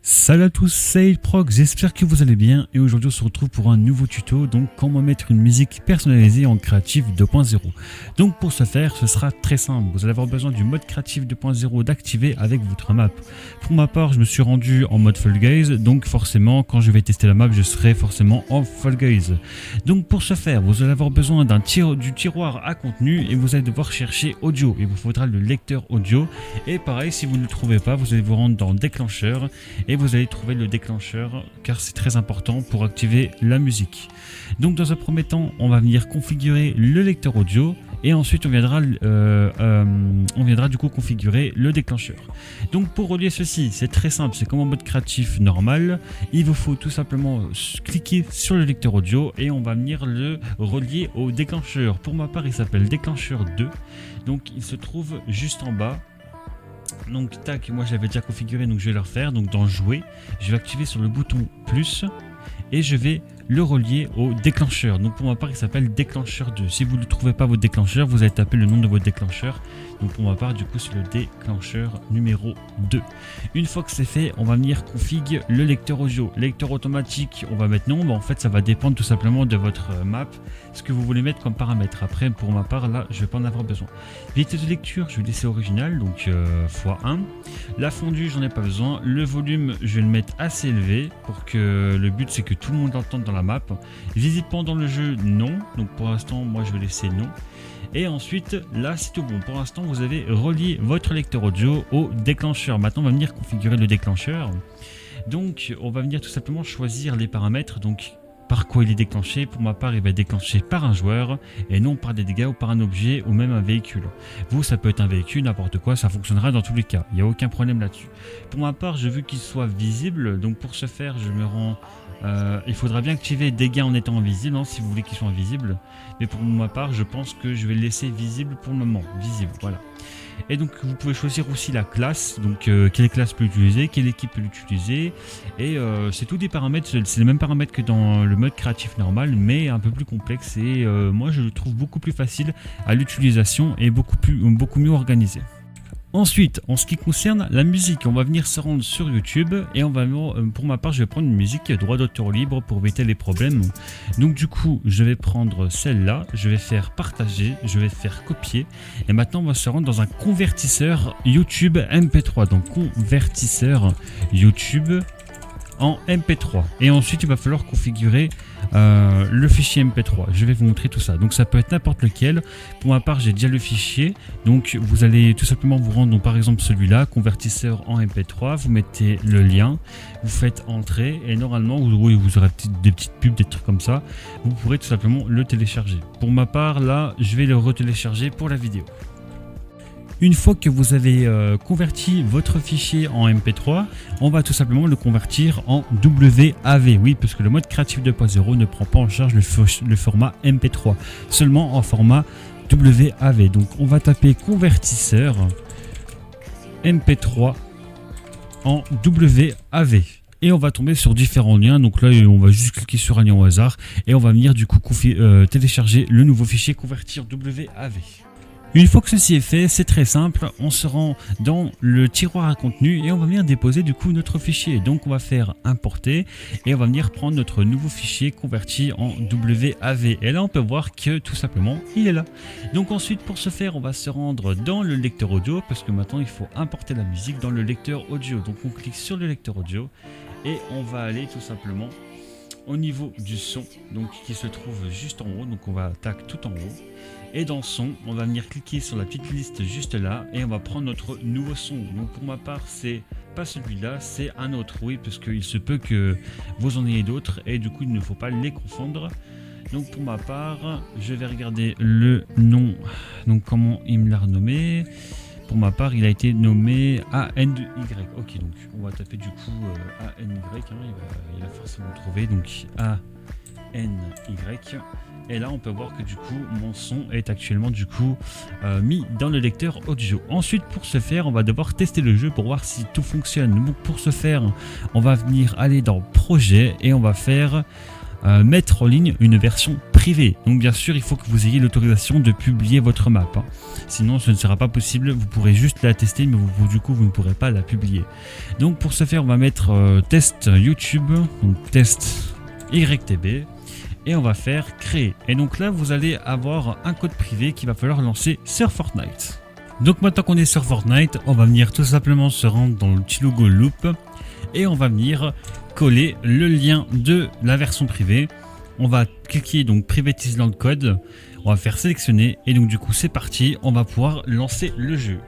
Salut à tous, c'est Proc, j'espère que vous allez bien et aujourd'hui on se retrouve pour un nouveau tuto, donc comment mettre une musique personnalisée en Creative 2.0. Donc pour ce faire, ce sera très simple, vous allez avoir besoin du mode Creative 2.0 d'activer avec votre map. Pour ma part, je me suis rendu en mode Fall Guys, donc forcément quand je vais tester la map, je serai forcément en Fall Guys. Donc pour ce faire, vous allez avoir besoin du tiroir à contenu et vous allez devoir chercher audio. Il vous faudra le lecteur audio et pareil, si vous ne le trouvez pas, vous allez vous rendre dans déclencheur et vous allez trouver le déclencheur car c'est très important pour activer la musique. Donc dans un premier temps, on va venir configurer le lecteur audio et ensuite on viendra du coup configurer le déclencheur. Donc pour relier ceci, c'est très simple, c'est comme en mode créatif normal. Il vous faut tout simplement cliquer sur le lecteur audio et on va venir le relier au déclencheur. Pour ma part, il s'appelle déclencheur 2, donc il se trouve juste en bas. Donc tac, moi je l'avais déjà configuré, donc je vais le refaire. Donc dans jouer, je vais activer sur le bouton plus et je vais le relier au déclencheur. Donc pour ma part, il s'appelle déclencheur 2. Si vous ne trouvez pas votre déclencheur, vous allez taper le nom de votre déclencheur. Donc pour ma part, du coup, c'est le déclencheur numéro 2. Une fois que c'est fait, on va venir configurer le lecteur audio. Lecteur automatique, on va mettre non. Mais en fait, ça va dépendre tout simplement de votre map, ce que vous voulez mettre comme paramètre. Après, pour ma part, là, je vais pas en avoir besoin. Vitesse de lecture, je vais laisser original, donc x1. La fondue, j'en ai pas besoin. Le volume, je vais le mettre assez élevé pour que le but, c'est que tout le monde l'entende dans la map. Visible pendant le jeu, non. Donc pour l'instant, moi, je vais laisser non. Et ensuite, là, c'est tout bon. Pour l'instant, vous avez relié votre lecteur audio au déclencheur. Maintenant, on va venir configurer le déclencheur. Donc, on va venir tout simplement choisir les paramètres. Donc, par quoi il est déclenché. Pour ma part, il va être déclenché par un joueur et non par des dégâts ou par un objet ou même un véhicule. Vous, ça peut être un véhicule, n'importe quoi, ça fonctionnera dans tous les cas. Il n'y a aucun problème là-dessus. Pour ma part, je veux qu'il soit visible. Donc, pour ce faire, je me rends... il faudra bien activer dégâts en étant invisible, hein, si vous voulez qu'il soit invisible. Mais pour ma part, je pense que je vais le laisser visible pour le moment. Visible, voilà. Et donc vous pouvez choisir aussi la classe, donc quelle classe peut l'utiliser, quelle équipe peut l'utiliser. Et c'est tous des paramètres, c'est les mêmes paramètres que dans le mode créatif normal, mais un peu plus complexe. Et moi je le trouve beaucoup plus facile à l'utilisation et beaucoup mieux organisé. Ensuite, en ce qui concerne la musique, on va venir se rendre sur YouTube et on va, pour ma part, je vais prendre une musique droit d'auteur libre pour éviter les problèmes. Donc du coup, je vais prendre celle-là, je vais faire partager, je vais faire copier et maintenant on va se rendre dans un convertisseur YouTube MP3. Donc convertisseur YouTube en MP3 et ensuite il va falloir configurer le fichier MP3. Je vais vous montrer tout ça, donc ça peut être n'importe lequel. Pour ma part, j'ai déjà le fichier, donc vous allez tout simplement vous rendre, donc, par exemple celui-là, convertisseur en MP3, vous mettez le lien, vous faites entrer et normalement vous aurez des petites pubs, des trucs comme ça, vous pourrez tout simplement le télécharger. Pour ma part, là je vais le retélécharger pour la vidéo. Une fois que vous avez converti votre fichier en MP3, on va tout simplement le convertir en WAV. Oui, parce que le mode Creative 2.0 ne prend pas en charge le format MP3, seulement en format WAV. Donc on va taper convertisseur MP3 en WAV. Et on va tomber sur différents liens. Donc là, on va juste cliquer sur un lien au hasard et on va venir du coup télécharger le nouveau fichier convertir WAV. Une fois que ceci est fait, c'est très simple, on se rend dans le tiroir à contenu et on va venir déposer du coup notre fichier. Donc on va faire importer et on va venir prendre notre nouveau fichier converti en WAV. Et là on peut voir que tout simplement il est là. Donc ensuite pour ce faire, on va se rendre dans le lecteur audio parce que maintenant il faut importer la musique dans le lecteur audio. Donc on clique sur le lecteur audio et on va aller tout simplement au niveau du son, donc qui se trouve juste en haut. Donc on va tac tout en haut. Et dans son, on va venir cliquer sur la petite liste juste là et on va prendre notre nouveau son. Donc pour ma part, c'est pas celui-là, c'est un autre. Oui, parce qu'il se peut que vous en ayez d'autres et du coup il ne faut pas les confondre. Donc pour ma part, je vais regarder le nom. Donc comment il me l'a renommé. Pour ma part, il a été nommé ANY. Ok, donc on va taper du coup ANY. Il va forcément le trouver. Donc ANY. Et là on peut voir que du coup mon son est actuellement du coup mis dans le lecteur audio. Ensuite pour ce faire on va devoir tester le jeu pour voir si tout fonctionne. Donc pour ce faire on va venir aller dans projet et on va faire mettre en ligne une version privée. privé. Donc bien sûr, il faut que vous ayez l'autorisation de publier votre map. Sinon, ce ne sera pas possible. Vous pourrez juste la tester, mais du coup, vous ne pourrez pas la publier. Donc pour ce faire, on va mettre test YouTube, donc test YTB. Et on va faire créer. Et donc là, vous allez avoir un code privé qu'il va falloir lancer sur Fortnite. Donc maintenant qu'on est sur Fortnite, on va venir tout simplement se rendre dans le petit logo Loop. Et on va venir coller le lien de la version privée. On va cliquer donc Private Island Code. On va faire sélectionner. Et donc du coup, c'est parti. On va pouvoir lancer le jeu.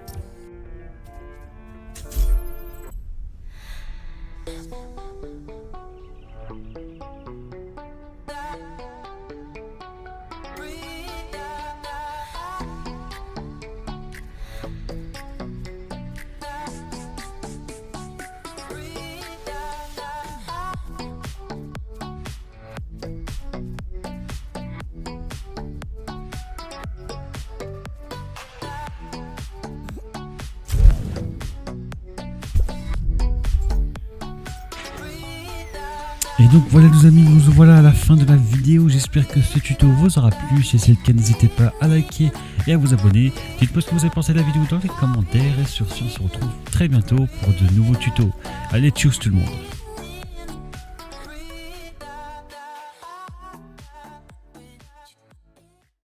Et donc voilà les amis, nous voilà à la fin de la vidéo, j'espère que ce tuto vous aura plu, si c'est le cas n'hésitez pas à liker et à vous abonner, dites-moi ce que vous avez pensé de la vidéo dans les commentaires et sur ce on se retrouve très bientôt pour de nouveaux tutos. Allez tchuss tout le monde.